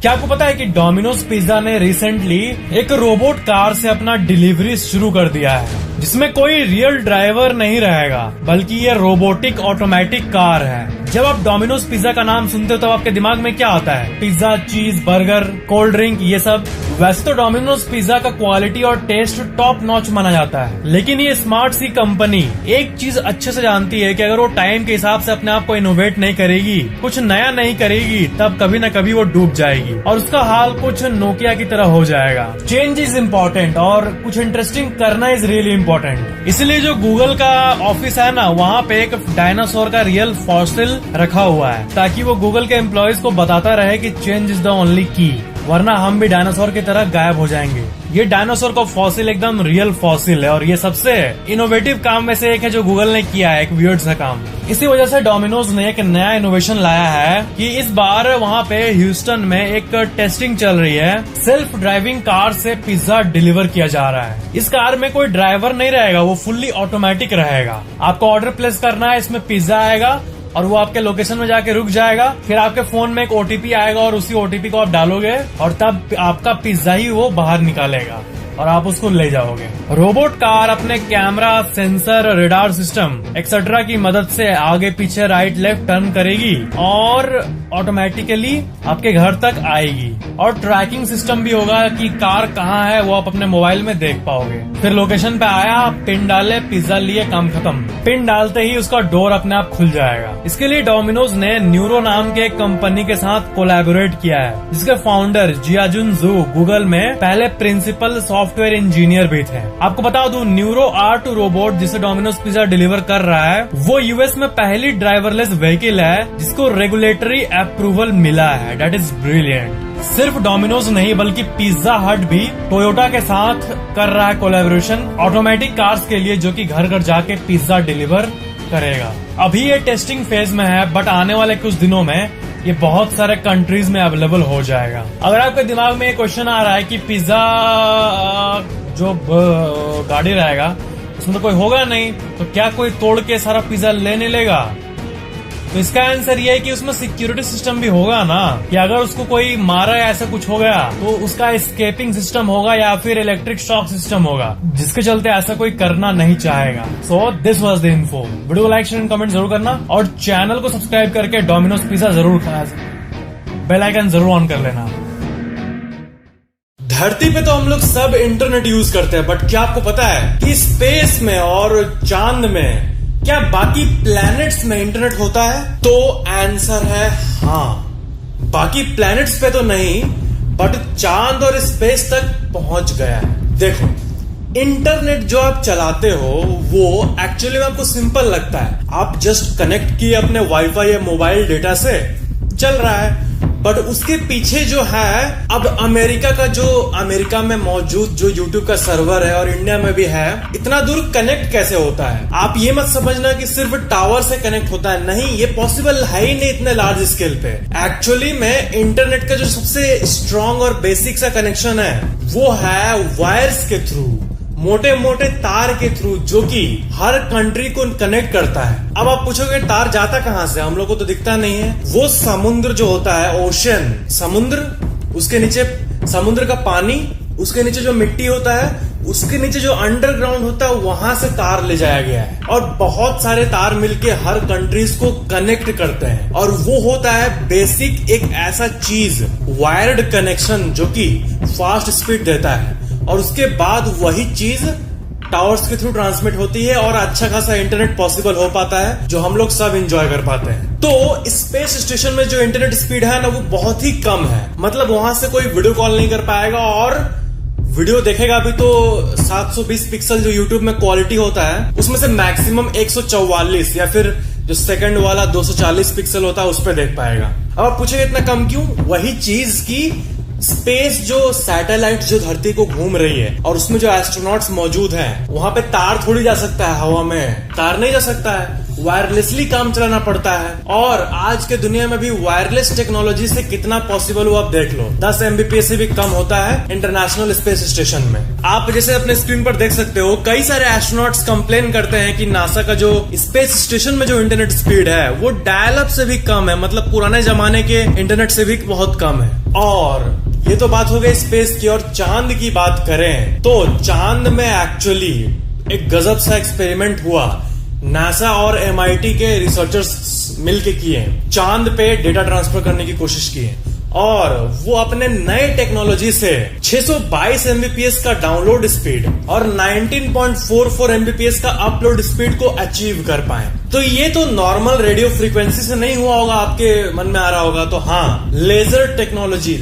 क्या आपको पता है कि डोमिनोज पिज्जा ने रिसेंटली एक रोबोट कार से अपना डिलीवरी शुरू कर दिया है, जिसमें कोई रियल ड्राइवर नहीं रहेगा, बल्कि ये रोबोटिक ऑटोमेटिक कार है। जब आप डोमिनोज पिज्जा का नाम सुनते हो तो आपके दिमाग में क्या आता है? पिज्जा, चीज, बर्गर, कोल्ड ड्रिंक, ये सब। वैसे तो डोमिनोज पिज्जा का क्वालिटी और टेस्ट टॉप नॉच माना जाता है, लेकिन ये स्मार्ट सी कंपनी एक चीज अच्छे से जानती है कि अगर वो टाइम के हिसाब से अपने आप को इनोवेट नहीं करेगी, कुछ नया नहीं करेगी, तब कभी न कभी वो डूब जाएगी और उसका हाल कुछ नोकिया की तरह हो जाएगा। चेंज इज इम्पोर्टेंट और कुछ इंटरेस्टिंग करना इज रियली इम्पोर्टेंट। इसलिए जो गूगल का ऑफिस है ना, वहाँ पे एक डायनासोर का रियल फॉसिल रखा हुआ है, ताकि वो गूगल के एम्प्लॉयज को बताता रहे कि चेंज इज द ओनली की, वरना हम भी डायनासोर की तरह गायब हो जाएंगे। ये डायनासोर का फॉसिल एकदम रियल फॉसिल है और ये सबसे इनोवेटिव काम में से एक है जो गूगल ने किया है, एक वियर्ड सा काम। इसी वजह से डोमिनोज ने एक नया इनोवेशन लाया है कि इस बार वहाँ पे ह्यूस्टन में एक टेस्टिंग चल रही है। सेल्फ ड्राइविंग कार से पिज्जा डिलीवर किया जा रहा है। इस कार में कोई ड्राइवर नहीं रहेगा, वो फुल्ली ऑटोमेटिक रहेगा। आपको ऑर्डर प्लेस करना है, इसमें पिज्जा आएगा और वो आपके लोकेशन में जाके रुक जाएगा। फिर आपके फोन में एक ओटीपी आएगा और उसी ओटीपी को आप डालोगे और तब आपका पिज्जा ही वो बाहर निकालेगा और आप उसको ले जाओगे। रोबोट कार अपने camera, sensor, radar system etcetera की मदद से आगे पीछे, राइट लेफ्ट टर्न करेगी और ऑटोमेटिकली आपके घर तक आएगी। और ट्रैकिंग सिस्टम भी होगा कि कार कहाँ है वो आप अपने मोबाइल में देख पाओगे। फिर लोकेशन पे आया, पिन डाले, पिज्जा लिए, काम खत्म। पिन डालते ही उसका डोर अपने आप खुल जाएगा। इसके लिए डोमिनोज ने न्यूरो नाम के एक कंपनी के साथ कोलैबोरेट किया है, जिसके फाउंडर जियाजुन जू गूगल में पहले प्रिंसिपल सॉफ्टवेयर इंजीनियर भी थे। आपको बता दूं, न्यूरो R2 रोबोट जिसे डोमिनोज पिज्जा डिलीवर कर रहा है, वो यूएस में पहली ड्राइवरलेस व्हीकल है जिसको रेगुलेटरी अप्रूवल मिला है। That is brilliant. सिर्फ डोमिनोज नहीं बल्कि पिज्जा हट भी टोयोटा के साथ कर रहा है कोलैबोरेशन ऑटोमेटिक कार्स के लिए, जो कि घर घर जाके पिज्जा डिलीवर करेगा। अभी ये टेस्टिंग फेज में है, बट आने वाले कुछ दिनों में ये बहुत सारे कंट्रीज में अवेलेबल हो जाएगा। अगर आपके दिमाग में ये क्वेश्चन आ रहा है कि पिज्जा जो गाड़ी रहेगा उसमें तो कोई होगा नहीं, तो क्या कोई तोड़ के सारा पिज्जा लेने लेगा? तो इसका आंसर ये है कि उसमें सिक्योरिटी सिस्टम भी होगा ना, कि अगर उसको कोई मारा या ऐसा कुछ हो गया तो उसका एस्केपिंग सिस्टम होगा या फिर इलेक्ट्रिक शॉक सिस्टम होगा, जिसके चलते ऐसा कोई करना नहीं चाहेगा। So this was the info. Video को लाइक, शेयर एंड कमेंट जरूर करना और चैनल को सब्सक्राइब करके डोमिनोज पिज्जा जरूर खाना, बेल आइकन जरूर ऑन कर लेना। धरती पे तो हम लोग सब इंटरनेट यूज करते हैं, बट क्या आपको पता है कि स्पेस में और चांद में क्या बाकी प्लैनेट्स में इंटरनेट होता है? तो आंसर है हाँ। बाकी प्लैनेट्स पे तो नहीं, बट चांद और स्पेस तक पहुंच गया है। देखो, इंटरनेट जो आप चलाते हो वो एक्चुअली में आपको सिंपल लगता है। आप जस्ट कनेक्ट किए अपने वाईफाई या मोबाइल डेटा से, चल रहा है। बट उसके पीछे जो है, अब अमेरिका में मौजूद जो यूट्यूब का सर्वर है और इंडिया में भी है, इतना दूर कनेक्ट कैसे होता है? आप ये मत समझना कि सिर्फ टावर से कनेक्ट होता है, नहीं, ये पॉसिबल है ही नहीं इतने लार्ज स्केल पे। एक्चुअली में इंटरनेट का जो सबसे स्ट्रॉन्ग और बेसिक सा कनेक्शन है वो है वायर्स के थ्रू, मोटे मोटे तार के थ्रू, जो कि हर कंट्री को कनेक्ट करता है। अब आप पूछोगे तार जाता कहां से? हम लोग को तो दिखता नहीं है। वो समुद्र जो होता है, ओशन, समुद्र, उसके नीचे समुद्र का पानी, उसके नीचे जो मिट्टी होता है, उसके नीचे जो अंडरग्राउंड होता है, वहां से तार ले जाया गया है और बहुत सारे तार मिलके हर कंट्रीज को कनेक्ट करते हैं। और वो होता है बेसिक एक ऐसा चीज, वायर्ड कनेक्शन, जो कि फास्ट स्पीड देता है और उसके बाद वही चीज टावर्स के थ्रू ट्रांसमिट होती है और अच्छा खासा इंटरनेट पॉसिबल हो पाता है, जो हम लोग सब एंजॉय कर पाते हैं। तो स्पेस स्टेशन में जो इंटरनेट स्पीड है ना, वो बहुत ही कम है। मतलब वहां से कोई वीडियो कॉल नहीं कर पाएगा और वीडियो देखेगा भी तो 720 पिक्सल जो यूट्यूब में क्वालिटी होता है, उसमें से मैक्सिमम 144 या फिर जो सेकंड वाला 240 पिक्सल होता है उस पर देख पाएगा। अब आप पूछेंगे इतना कम क्यों? वही चीज की स्पेस, जो सैटेलाइट जो धरती को घूम रही है और उसमें जो एस्ट्रोनॉट्स मौजूद हैं, वहां पे तार थोड़ी जा सकता है, हवा में तार नहीं जा सकता है। वायरलेसली काम चलाना पड़ता है। और आज के दुनिया में भी वायरलेस टेक्नोलॉजी से कितना पॉसिबल हो आप देख लो, 10 MBPS से भी कम होता है इंटरनेशनल स्पेस स्टेशन में। आप जैसे अपने स्क्रीन पर देख सकते हो, कई सारे एस्ट्रोनॉट्स कंप्लेन करते हैं कि नासा का जो स्पेस स्टेशन में जो इंटरनेट स्पीड है वो डायल अप से भी कम है, मतलब पुराने जमाने के इंटरनेट से भी बहुत कम है। और ये तो बात हो गई स्पेस की। और चांद की बात करें तो चांद में एक्चुअली एक गजब सा एक्सपेरिमेंट हुआ। नासा और MIT के रिसर्चर्स मिलके किए, चांद पे डेटा ट्रांसफर करने की कोशिश की है और वो अपने नए टेक्नोलॉजी से 622 MBPS का डाउनलोड स्पीड और 19.44 MBPS का अपलोड स्पीड को अचीव कर पाए। तो ये तो नॉर्मल रेडियो फ्रीक्वेंसी से नहीं हुआ होगा, आपके मन में आ रहा होगा। तो हाँ, लेजर टेक्नोलॉजी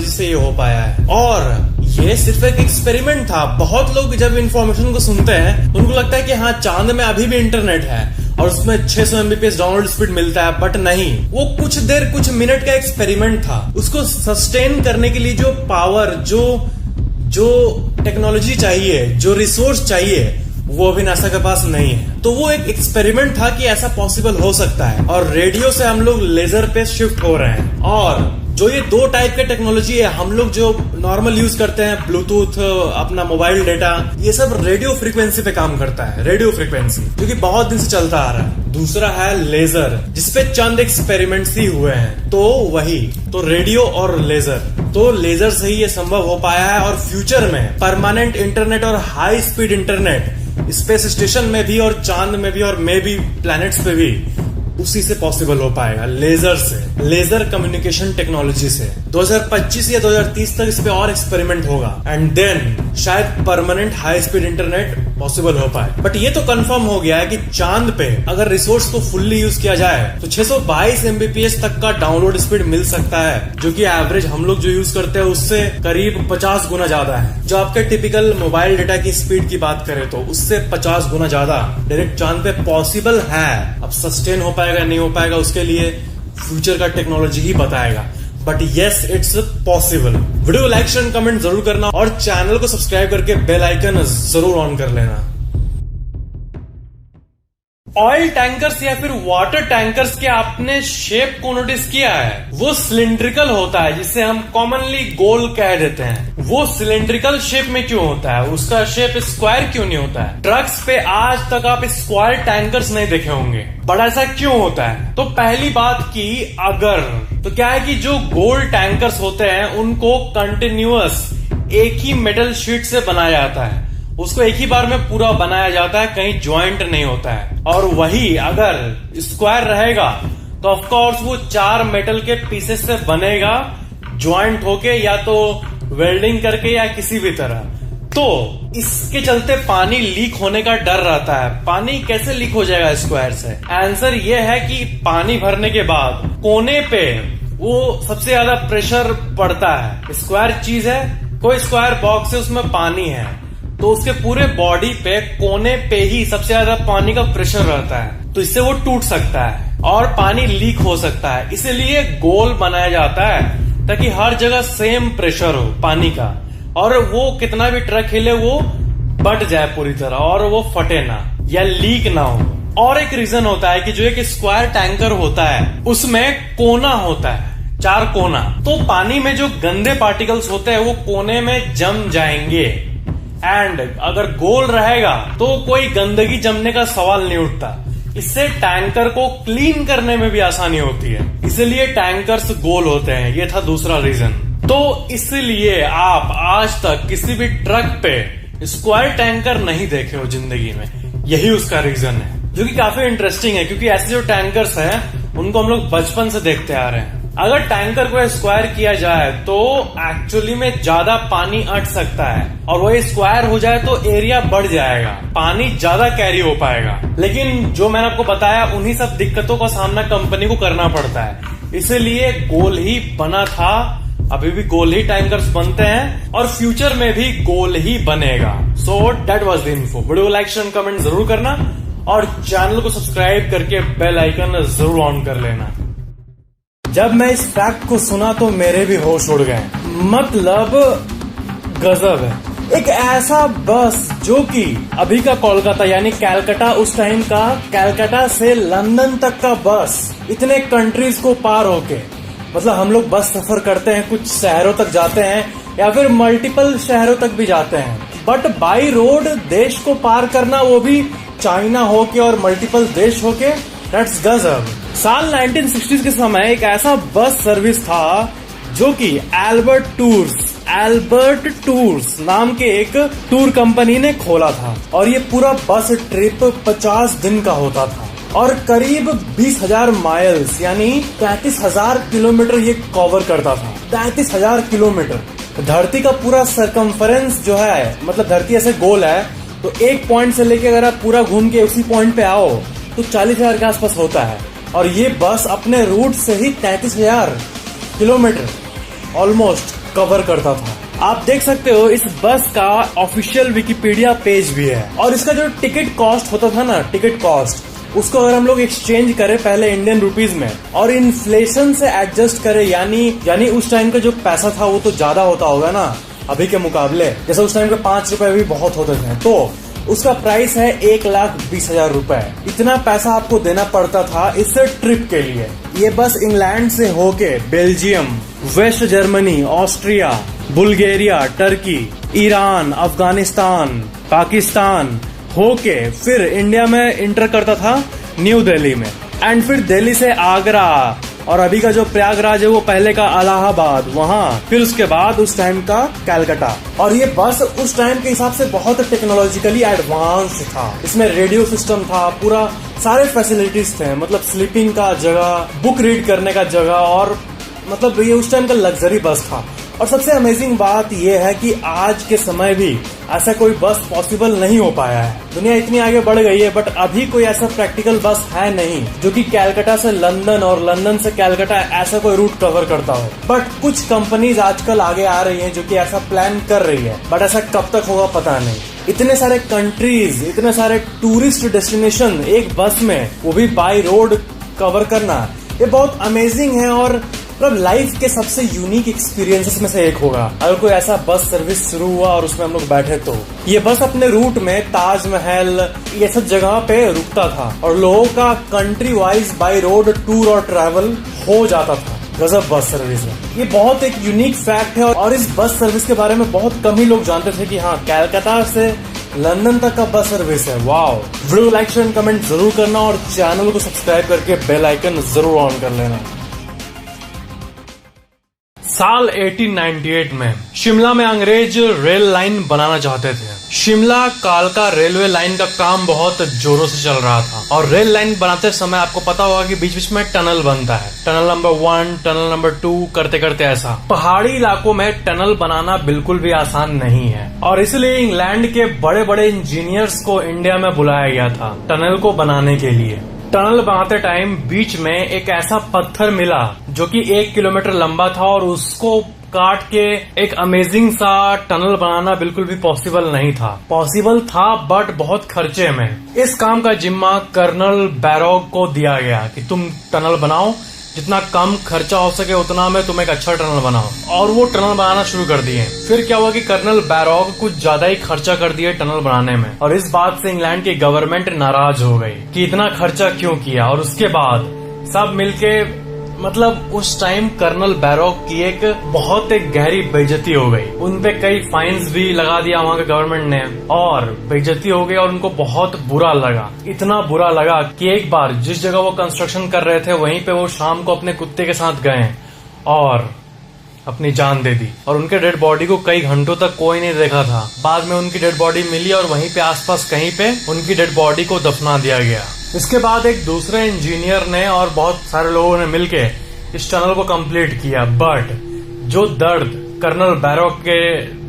से ये हो पाया है। और ये सिर्फ एक एक्सपेरिमेंट था। बहुत लोग जब इन्फॉर्मेशन को सुनते हैं उनको लगता है कि हाँ, चांद में अभी भी इंटरनेट है और उसमें 600 MBPS डाउनलोड स्पीड मिलता है, बट नहीं, वो कुछ मिनट का एक्सपेरिमेंट था। उसको सस्टेन करने के लिए जो पावर, जो टेक्नोलॉजी चाहिए, जो रिसोर्स चाहिए, वो अभी नासा के पास नहीं है। तो वो एक एक्सपेरिमेंट था कि ऐसा पॉसिबल हो सकता है। और रेडियो से हम लोग लेजर पे शिफ्ट हो रहे हैं। और जो ये दो टाइप के टेक्नोलॉजी है, हम लोग जो नॉर्मल यूज करते हैं, ब्लूटूथ, अपना मोबाइल डेटा, ये सब रेडियो फ्रीक्वेंसी पे काम करता है। रेडियो फ्रीक्वेंसी जो कि बहुत दिन से चलता आ रहा है। दूसरा है लेजर, जिसपे चंद एक्सपेरिमेंट्स ही हुए हैं। तो वही, तो रेडियो और लेजर, तो लेजर से ही ये संभव हो पाया है। और फ्यूचर में परमानेंट इंटरनेट और high speed internet space station में भी और चांद में भी और मे भी प्लैनेट्स पे भी उसी से पॉसिबल हो पाएगा, लेजर से, लेजर कम्युनिकेशन टेक्नोलॉजी से। 2025 या 2030 तक इस पे और एक्सपेरिमेंट होगा एंड देन शायद permanent high speed internet possible हो पाए। बट ये तो कंफर्म हो गया है कि चांद पे अगर रिसोर्स को फुल्ली यूज किया जाए तो 622 MBPS तक का डाउनलोड स्पीड मिल सकता है, जो कि एवरेज हम लोग जो यूज करते हैं उससे करीब 50 गुना ज्यादा है। जो आपके टिपिकल मोबाइल डेटा की स्पीड की बात करें तो उससे 50 गुना ज्यादा डायरेक्ट चांद पे पॉसिबल है। अब सस्टेन हो पाएगा नहीं हो पाएगा उसके लिए फ्यूचर का टेक्नोलॉजी ही बताएगा, but yes, it's possible. Video like share comment जरूर करना और चैनल को सब्सक्राइब करके बेल आइकन जरूर ऑन कर लेना। ऑयल टैंकर्स या फिर वाटर टैंकर्स के आपने शेप को नोटिस किया है? वो सिलिंड्रिकल होता है, जिसे हम कॉमनली गोल कह देते हैं। वो सिलिंड्रिकल शेप में क्यों होता है? उसका शेप स्क्वायर क्यों नहीं होता है? ट्रक्स पे आज तक आप स्क्वायर टैंकर्स नहीं देखे होंगे, बट ऐसा क्यों होता है? तो पहली बात की अगर तो क्या है कि जो गोल टैंकर्स होते हैं उनको कंटिन्यूअस एक ही मेटल शीट से बनाया जाता है, उसको एक ही बार में पूरा बनाया जाता है, कहीं ज्वाइंट नहीं होता है। और वही अगर स्क्वायर रहेगा तो ऑफ कोर्स वो 4 मेटल के पीसेस से बनेगा, ज्वाइंट होके, या तो वेल्डिंग करके या किसी भी तरह। तो इसके चलते पानी लीक होने का डर रहता है। पानी कैसे लीक हो जाएगा स्क्वायर से? आंसर ये है कि पानी भरने के बाद कोने पे वो सबसे ज्यादा प्रेशर पड़ता है। स्क्वायर चीज है, कोई स्क्वायर बॉक्स है, उसमें पानी है, तो उसके पूरे बॉडी पे कोने पे ही सबसे ज्यादा पानी का प्रेशर रहता है, तो इससे वो टूट सकता है और पानी लीक हो सकता है। इसीलिए गोल बनाया जाता है ताकि हर जगह सेम प्रेशर हो पानी का, और वो कितना भी ट्रक हिले वो बट जाए पूरी तरह और वो फटे ना या लीक ना हो। और एक रीजन होता है कि जो एक स्क्वायर टैंकर होता है उसमें कोना होता है, 4 कोना, तो पानी में जो गंदे पार्टिकल्स होते हैं वो कोने में जम जाएंगे। एंड अगर गोल रहेगा तो कोई गंदगी जमने का सवाल नहीं उठता। इससे टैंकर को क्लीन करने में भी आसानी होती है, इसलिए टैंकर्स गोल होते हैं। ये था दूसरा रीजन। तो इसलिए आप आज तक किसी भी ट्रक पे स्क्वायर टैंकर नहीं देखे हो जिंदगी में, यही उसका रीजन है, जो कि काफी इंटरेस्टिंग है क्योंकि ऐसे जो टैंकर्स हैं उनको हम लोग बचपन से देखते आ रहे हैं। अगर टैंकर को स्क्वायर किया जाए तो एक्चुअली में ज्यादा पानी अट सकता है, और वो स्क्वायर हो जाए तो एरिया बढ़ जाएगा, पानी ज्यादा कैरी हो पाएगा। लेकिन जो मैंने आपको बताया उन्हीं सब दिक्कतों का सामना कंपनी को करना पड़ता है, इसीलिए गोल ही बना था। अभी भी गोल ही टैंकर्स बनते हैं और फ्यूचर में भी गोल ही बनेगा। So that was the info. Video like share comment जरूर करना और चैनल को सब्सक्राइब करके बेल आइकन जरूर ऑन कर लेना। जब मैं इस फैक्ट को सुना तो मेरे भी होश उड़ गए, मतलब गजब है। एक ऐसा बस जो कि अभी का कोलकाता यानी कैलकाटा, उस टाइम का कैलकाटा से लंदन तक का बस इतने कंट्रीज को पार होके, मतलब हम लोग बस सफर करते हैं, कुछ शहरों तक जाते हैं या फिर मल्टीपल शहरों तक भी जाते हैं, बट बाई रोड देश को पार करना, वो भी चाइना होके और मल्टीपल देश होके, दैट्स गजब। साल 1960s के समय एक ऐसा बस सर्विस था जो कि एल्बर्ट टूर्स नाम के एक टूर कंपनी ने खोला था, और ये पूरा बस ट्रिप 50 दिन का होता था और करीब 20,000 माइल्स यानी 33,000 किलोमीटर ये कवर करता था। 33,000 किलोमीटर। धरती का पूरा सरकमफरेंस जो है, मतलब धरती ऐसे गोल है, तो एक पॉइंट से लेके अगर आप पूरा घूम के उसी पॉइंट पे आओ तो 40,000 के आसपास होता है। और ये बस अपने रूट से ही 33,000 किलोमीटर ऑलमोस्ट कवर करता था। आप देख सकते हो इस बस का ऑफिशियल विकिपीडिया पेज भी है, और इसका जो टिकट कॉस्ट होता था ना, टिकट कॉस्ट, उसको अगर हम लोग एक्सचेंज करें पहले इंडियन रुपीज में और इन्फ्लेशन से एडजस्ट करें, यानी उस टाइम का जो पैसा था वो तो ज्यादा होता होगा ना अभी के मुकाबले, जैसे उस टाइम के 5 रुपए भी बहुत होते थे, तो उसका प्राइस है 1,20,000 रुपए। इतना पैसा आपको देना पड़ता था इस ट्रिप के लिए। ये बस इंग्लैंड से होके Belgium, West Germany, Austria, Bulgaria, Turkey, Iran, Afghanistan, Pakistan होके फिर इंडिया में इंटर करता था न्यू दिल्ली में, एंड फिर दिल्ली से आगरा, और अभी का जो प्रयागराज है वो पहले का इलाहाबाद, वहाँ फिर उसके बाद उस टाइम का कैलकाटा। और ये बस उस टाइम के हिसाब से बहुत टेक्नोलॉजिकली एडवांस था। इसमें रेडियो सिस्टम था, पूरा सारे फैसिलिटीज थे, मतलब स्लीपिंग का जगह, बुक रीड करने का जगह, और मतलब ये उस टाइम का लग्जरी बस था। और सबसे अमेजिंग बात यह है कि आज के समय भी ऐसा कोई बस पॉसिबल नहीं हो पाया है। दुनिया इतनी आगे बढ़ गई है, बट अभी कोई ऐसा प्रैक्टिकल बस है नहीं जो कि कैलकाटा से लंदन और लंदन से कैलकाटा ऐसा कोई रूट कवर करता हो। बट कुछ कंपनीज आजकल आगे आ रही हैं जो कि ऐसा प्लान कर रही है, बट ऐसा कब तक होगा पता नहीं। इतने सारे कंट्रीज, इतने सारे टूरिस्ट डेस्टिनेशन एक बस में, वो भी बाई रोड कवर करना, ये बहुत अमेजिंग है और मतलब लाइफ के सबसे यूनिक एक्सपीरियंसेस में से एक होगा अगर कोई ऐसा बस सर्विस शुरू हुआ और उसमें हम लोग बैठे तो। ये बस अपने रूट में ताजमहल ये सब जगह पे रुकता था और लोगों का country wise by road tour और ट्रैवल हो जाता था। गजब बस सर्विस है। ये बहुत एक यूनिक फैक्ट है और इस बस सर्विस के बारे में बहुत कम ही लोग जानते थे कि हाँ, कैलकाटा से लंदन तक का बस सर्विस है। Wow. Video like share comment जरूर करना और चैनल को सब्सक्राइब करके बेल आइकन जरूर ऑन कर लेना। साल 1898 में शिमला में अंग्रेज रेल लाइन बनाना चाहते थे। शिमला कालका रेलवे लाइन का काम बहुत जोरों से चल रहा था और रेल लाइन बनाते समय आपको पता होगा कि बीच बीच में टनल बनता है। टनल नंबर 1, टनल नंबर 2 करते करते ऐसा। पहाड़ी इलाकों में टनल बनाना बिल्कुल भी आसान नहीं है और इसलिए इंग्लैंड के बड़े बड़े इंजीनियर्स को इंडिया में बुलाया गया था टनल को बनाने के लिए। टनल बनाते टाइम बीच में एक ऐसा पत्थर मिला जो कि 1 किलोमीटर लंबा था और उसको काट के एक अमेजिंग सा टनल बनाना बिल्कुल भी पॉसिबल नहीं था। पॉसिबल था बट बहुत खर्चे में। इस काम का जिम्मा कर्नल बैरॉग को दिया गया कि तुम टनल बनाओ, जितना कम खर्चा हो सके उतना में तुम एक अच्छा टनल बनाओ। और वो टनल बनाना शुरू कर दिए। फिर क्या हुआ कि कर्नल बैरॉग कुछ ज्यादा ही खर्चा कर दिए टनल बनाने में और इस बात से इंग्लैंड की गवर्नमेंट नाराज हो गई कि इतना खर्चा क्यों किया। और उसके बाद सब मिलके मतलब उस टाइम कर्नल बैरॉग की एक बहुत एक गहरी बेइज्जती हो गई। उनपे कई फाइन्स भी लगा दिया वहाँ के गवर्नमेंट ने और बेइज्जती हो गई और उनको बहुत बुरा लगा। इतना बुरा लगा कि एक बार जिस जगह वो कंस्ट्रक्शन कर रहे थे वहीं पे वो शाम को अपने कुत्ते के साथ गए और अपनी जान दे दी और उनके डेड बॉडी को कई घंटों तक कोई नहीं देखा था। बाद में उनकी डेड बॉडी मिली और वहीं पे आसपास कहीं पे उनकी डेड बॉडी को दफना दिया गया। इसके बाद एक दूसरे इंजीनियर ने और बहुत सारे लोगों ने मिलके इस टनल को कंप्लीट किया। बट जो दर्द कर्नल बैरॉग के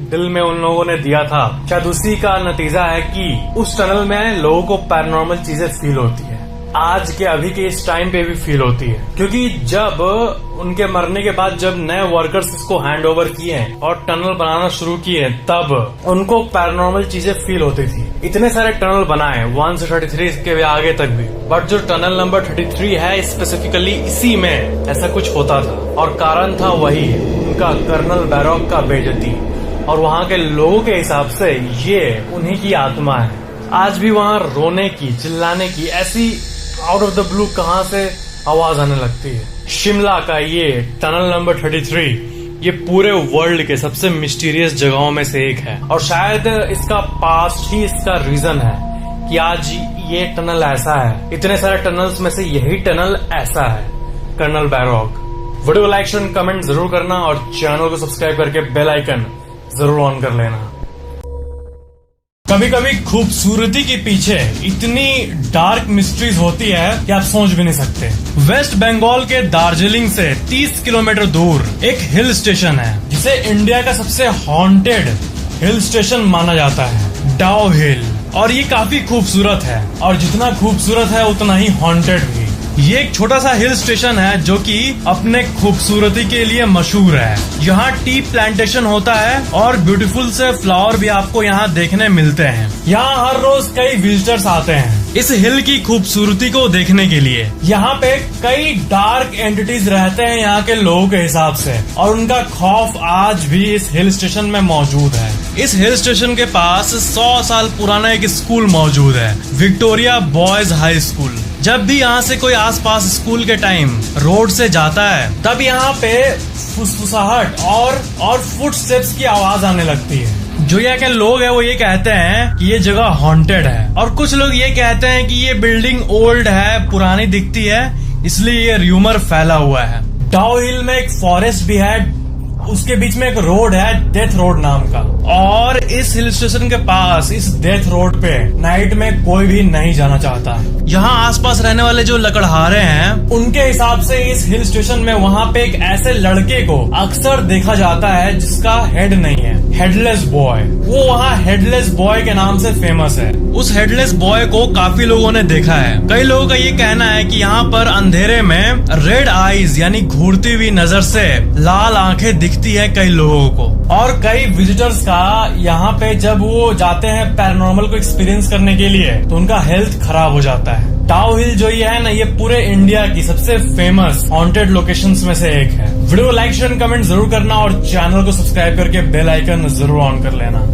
दिल में उन लोगों ने दिया था शायद उसी का नतीजा है कि उस टनल में लोगों को पैरानॉर्मल चीजें फील होती है। आज के अभी के इस टाइम पे भी फील होती है क्योंकि जब उनके मरने के बाद जब नए वर्कर्स इसको हैंड ओवर किए और टनल बनाना शुरू किए तब उनको पैरानॉर्मल चीजें फील होती थी। इतने सारे टनल बनाए 1 से 33 के आगे तक भी, बट जो टनल नंबर 33 है स्पेसिफिकली इसी में ऐसा कुछ होता था और कारण था वही उनका कर्नल बैरॉग का बेइज्जती। और वहाँ के लोगों के हिसाब से ये उन्हीं की आत्मा है। आज भी वहाँ रोने की, चिल्लाने की, ऐसी आउट ऑफ द ब्लू कहाँ से आवाज आने लगती है। शिमला का ये टनल नंबर 33 ये पूरे वर्ल्ड के सबसे मिस्टीरियस जगहों में से एक है, और शायद इसका पास्ट ही इसका रीजन है कि आज ये टनल ऐसा है। इतने सारे टनल्स में से यही टनल ऐसा है, colonel barrack. Video like, share, comment जरूर करना और चैनल को सब्सक्राइब करके बेल आइकन जरूर ऑन कर लेना। कभी कभी खूबसूरती के पीछे इतनी डार्क मिस्ट्रीज होती है कि आप सोच भी नहीं सकते। वेस्ट बंगाल के दार्जिलिंग से 30 किलोमीटर दूर एक हिल स्टेशन है जिसे इंडिया का सबसे हॉन्टेड हिल स्टेशन माना जाता है, डाउ हिल। और ये काफी खूबसूरत है, और जितना खूबसूरत है उतना ही हॉन्टेड भी। ये एक छोटा सा हिल स्टेशन है जो कि अपने खूबसूरती के लिए मशहूर है। यहाँ टी प्लांटेशन होता है और ब्यूटीफुल से फ्लावर भी आपको यहाँ देखने मिलते हैं। यहाँ हर रोज कई विजिटर्स आते हैं इस हिल की खूबसूरती को देखने के लिए। यहाँ पे कई डार्क एंटिटीज रहते हैं यहाँ के लोगों के हिसाब से, और उनका खौफ आज भी इस हिल स्टेशन में मौजूद है। इस हिल स्टेशन के पास 100 साल पुराना एक स्कूल मौजूद है, विक्टोरिया बॉयज हाई स्कूल। जब भी यहाँ से कोई आसपास स्कूल के टाइम रोड से जाता है तब यहाँ पे फुसफुसाहट और फुटस्टेप्स की आवाज आने लगती है। जो यहाँ के लोग हैं वो ये कहते हैं कि ये जगह हॉन्टेड है, और कुछ लोग ये कहते हैं कि ये बिल्डिंग ओल्ड है, पुरानी दिखती है, इसलिए ये र्यूमर फैला हुआ है। डाउ हिल में एक फॉरेस्ट भी है, उसके बीच में एक रोड है डेथ रोड नाम का, और इस हिल स्टेशन के पास इस डेथ रोड पे नाइट में कोई भी नहीं जाना चाहता। यहाँ आसपास रहने वाले जो लकड़हारे हैं उनके हिसाब से इस हिल स्टेशन में वहाँ पे एक ऐसे लड़के को अक्सर देखा जाता है जिसका हेड नहीं है, हेडलेस बॉय। वो वहाँ हेडलेस बॉय के नाम से फेमस है। उस हेडलेस बॉय को काफी लोगों ने देखा है। कई लोगों का ये कहना है कि यहाँ पर अंधेरे में रेड आईज यानी घूरती हुई नजर से लाल आंखें दिखती है कई लोगों को, और कई विजिटर्स का यहाँ पे जब वो जाते हैं पैरानॉर्मल को एक्सपीरियंस करने के लिए तो उनका हेल्थ खराब हो जाता है। डाउ हिल जो ये है ना, ये पूरे इंडिया की सबसे फेमस हॉन्टेड लोकेशंस में से एक है। वीडियो लाइक, शेयर, कमेंट जरूर करना और चैनल को सब्सक्राइब करके बेल आइकन जरूर ऑन कर लेना।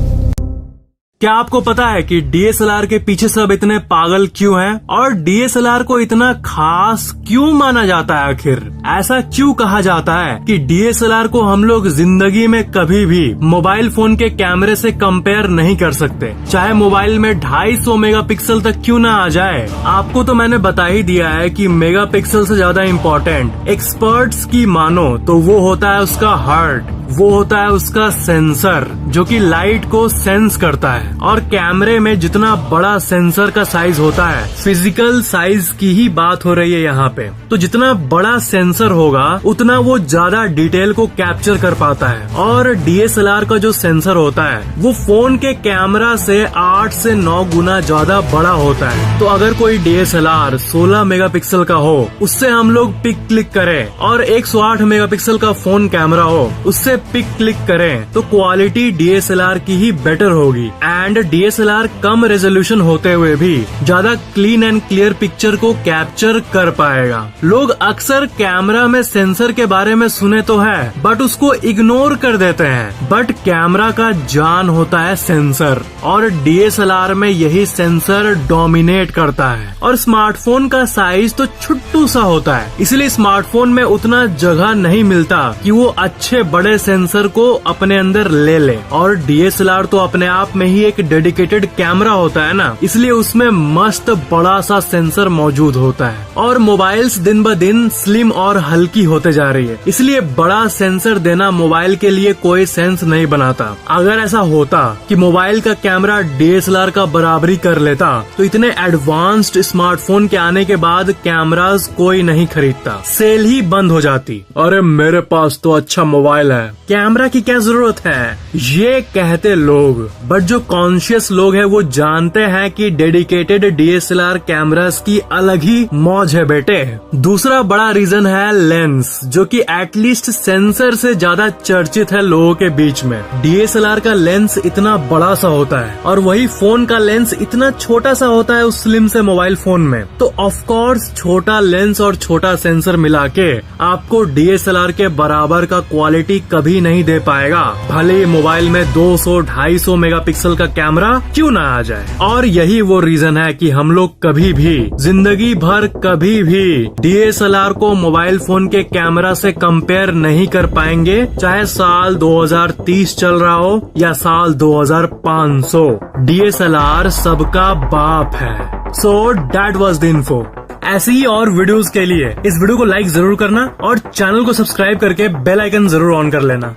क्या आपको पता है कि डीएसएलआर के पीछे सब इतने पागल क्यों हैं? और डीएसएलआर को इतना खास क्यों माना जाता है? आखिर ऐसा क्यों कहा जाता है कि डीएसएलआर को हम लोग जिंदगी में कभी भी मोबाइल फोन के कैमरे से कंपेयर नहीं कर सकते, चाहे मोबाइल में 250 मेगापिक्सल तक क्यों ना आ जाए। आपको तो मैंने बता ही दिया है कि मेगापिक्सल से ज्यादा इम्पोर्टेंट एक्सपर्ट्स की मानो तो वो होता है उसका हार्ट, वो होता है उसका सेंसर जो कि लाइट को सेंस करता है। और कैमरे में जितना बड़ा सेंसर का साइज होता है, फिजिकल साइज की ही बात हो रही है यहाँ पे, तो जितना बड़ा सेंसर होगा उतना वो ज्यादा डिटेल को कैप्चर कर पाता है। और डीएसएलआर का जो सेंसर होता है वो फोन के कैमरा से 8 से 9 गुना ज्यादा बड़ा होता है। तो अगर कोई डीएसएलआर 16 मेगापिक्सल का हो, उससे हम लोग पिक क्लिक करें, और 108 मेगापिक्सल का फोन कैमरा हो, उससे पिक क्लिक करें, तो क्वालिटी डीएसएलआर की ही बेटर होगी। एंड डीएसएलआर कम रेजोल्यूशन होते हुए भी ज्यादा क्लीन एंड क्लियर पिक्चर को कैप्चर कर पाएगा। लोग अक्सर कैमरा में सेंसर के बारे में सुने तो है, बट उसको इग्नोर कर देते हैं। बट कैमरा का जान होता है सेंसर, और डीएसएलआर में यही सेंसर डोमिनेट करता है। और स्मार्टफोन का साइज तो छुट्टू सा होता है, इसलिए स्मार्टफोन में उतना जगह नहीं मिलता कि वो अच्छे बड़े सेंसर को अपने अंदर ले ले। और डीएसएलआर तो अपने आप में ही एक डेडिकेटेड कैमरा होता है ना, इसलिए उसमें मस्त बड़ा सा सेंसर मौजूद होता है। और मोबाइल्स दिन ब दिन स्लिम और हल्की होते जा रही है, इसलिए बड़ा सेंसर देना मोबाइल के लिए कोई सेंस नहीं बनाता। अगर ऐसा होता कि मोबाइल का कैमरा डीएसएलआर का बराबरी कर लेता तो इतने एडवांस्ड स्मार्टफोन के आने के बाद कैमरास कोई नहीं खरीदता, सेल ही बंद हो जाती। अरे मेरे पास तो अच्छा मोबाइल है, कैमरा की क्या जरूरत है, ये कहते लोग। बट जो कॉन्शियस लोग हैं वो जानते हैं कि डेडिकेटेड DSLR कैमरास की अलग ही मौज है बेटे। दूसरा बड़ा रीजन है लेंस, जो कि एटलीस्ट सेंसर से ज्यादा चर्चित है लोगों के बीच में। DSLR का लेंस इतना बड़ा सा होता है और वही फोन का लेंस इतना छोटा सा होता है उस स्लिम से मोबाइल फोन में। तो ऑफ कोर्स छोटा लेंस और छोटा सेंसर मिला के आपको DSLR के बराबर का क्वालिटी कभी नहीं दे पाएगा, भले मोबाइल में 200-250 मेगापिक्सल का कैमरा क्यों ना आ जाए। और यही वो रीजन है कि हम लोग कभी भी जिंदगी भर कभी भी DSLR को मोबाइल फोन के कैमरा से कंपेयर नहीं कर पाएंगे, चाहे साल 2030 चल रहा हो या साल 2500। DSLR सबका बाप है। So that was the info। ऐसी ही और वीडियोस के लिए इस वीडियो को लाइक जरूर करना और चैनल को सब्सक्राइब करके बेल आइकन जरूर ऑन कर लेना।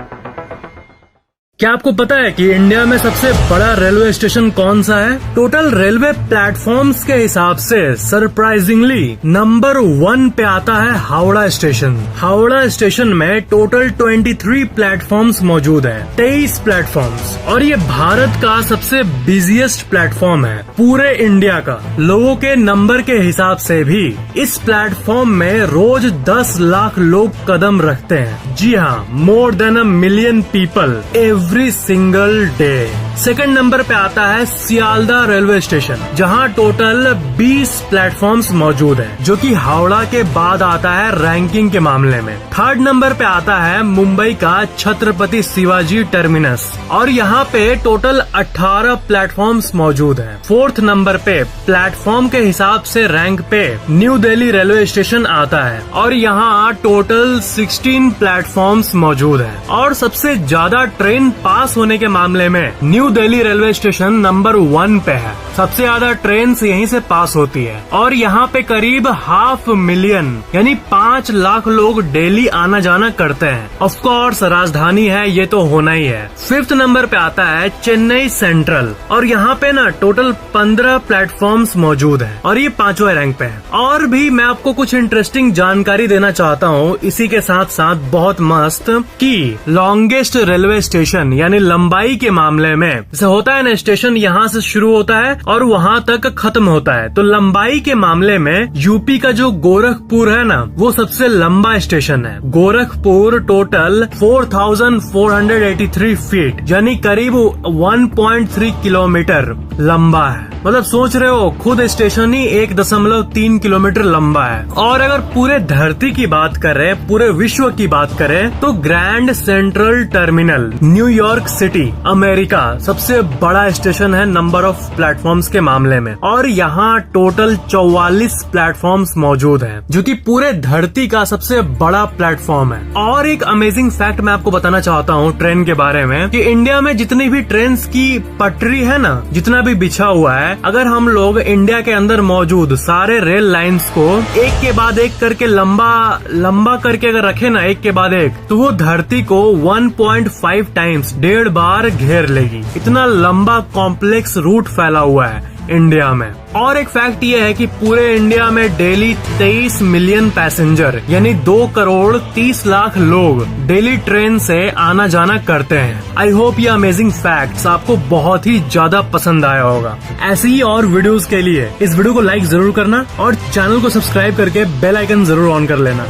क्या आपको पता है कि इंडिया में सबसे बड़ा रेलवे स्टेशन कौन सा है? टोटल रेलवे प्लेटफॉर्म्स के हिसाब से सरप्राइजिंगली नंबर 1 पे आता है हावड़ा स्टेशन। हावड़ा स्टेशन में टोटल 23 प्लेटफॉर्म्स मौजूद है, 23 प्लेटफॉर्म्स, और ये भारत का सबसे बिजिएस्ट प्लेटफॉर्म है पूरे इंडिया का। लोगों के नंबर के हिसाब से भी इस प्लेटफॉर्म में रोज 10 लाख लोग कदम रखते हैं। जी हाँ, more than a million people every single day. Second number पे आता है सियालदह रेलवे स्टेशन, जहां टोटल 20 प्लेटफॉर्म्स मौजूद हैं, जो कि हावड़ा के बाद आता है रैंकिंग के मामले में। थर्ड नंबर पे आता है मुंबई का छत्रपति शिवाजी टर्मिनस, और यहाँ पे टोटल 18 प्लेटफॉर्म्स मौजूद हैं। फोर्थ नंबर पे प्लेटफॉर्म के हिसाब से रैंक पे न्यू दिल्ली रेलवे स्टेशन आता है, और यहाँ टोटल 16 प्लेटफॉर्म्स मौजूद हैं। और सबसे ज्यादा ट्रेन पास होने के मामले में new Delhi railway station number 1 पे है। सबसे ज्यादा ट्रेन यहीं से पास होती है, और यहाँ पे करीब 500,000 यानी 5 लाख लोग डेली आना जाना करते हैं। ऑफ कोर्स राजधानी है, ये तो होना ही है। फिफ्थ नंबर पे आता है चेन्नई सेंट्रल, और यहाँ पे ना टोटल 15 प्लेटफॉर्म्स मौजूद है, और ये 5वें रैंक पे है। और भी मैं आपको कुछ इंटरेस्टिंग जानकारी देना चाहता हूँ इसी के साथ साथ बहुत मस्त, कि लॉन्गेस्ट रेलवे स्टेशन यानी लंबाई के मामले में जैसे होता है ना, स्टेशन यहाँ से शुरू होता है और वहाँ तक खत्म होता है, तो लंबाई के मामले में यूपी का जो गोरखपुर है ना, वो सबसे लंबा स्टेशन है। गोरखपुर टोटल 4483 फीट यानी करीब 1.3 किलोमीटर लंबा है। मतलब सोच रहे हो, खुद स्टेशन ही 1.3 किलोमीटर लंबा है। और अगर पूरे धरती की बात करें, पूरे विश्व की बात करें, तो grand central terminal New York city America सबसे बड़ा स्टेशन है नंबर ऑफ प्लेटफॉर्म्स के मामले में, और यहाँ टोटल 44 प्लेटफॉर्म्स मौजूद हैं, जो कि पूरे धरती का सबसे बड़ा प्लेटफॉर्म है। और एक अमेजिंग फैक्ट मैं आपको बताना चाहता हूँ ट्रेन के बारे में, कि इंडिया में जितनी भी ट्रेन की पटरी है ना, जितना भी बिछा हुआ है, अगर हम लोग इंडिया के अंदर मौजूद सारे रेल लाइंस को एक के बाद एक करके लंबा करके अगर रखे ना, एक के बाद एक, तो वो धरती को 1.5 टाइम्स 1.5 बार घेर लेगी। इतना लंबा कॉम्प्लेक्स रूट फैला हुआ है इंडिया में। और एक फैक्ट ये है कि पूरे इंडिया में डेली 23 मिलियन पैसेंजर यानी 2,30,00,000 लोग डेली ट्रेन से आना जाना करते हैं। आई होप ये अमेजिंग फैक्ट्स आपको बहुत ही ज्यादा पसंद आया होगा। ऐसी ही और वीडियोस के लिए इस वीडियो को लाइक जरूर करना और चैनल को सब्सक्राइब करके बेल आइकन जरूर ऑन कर लेना।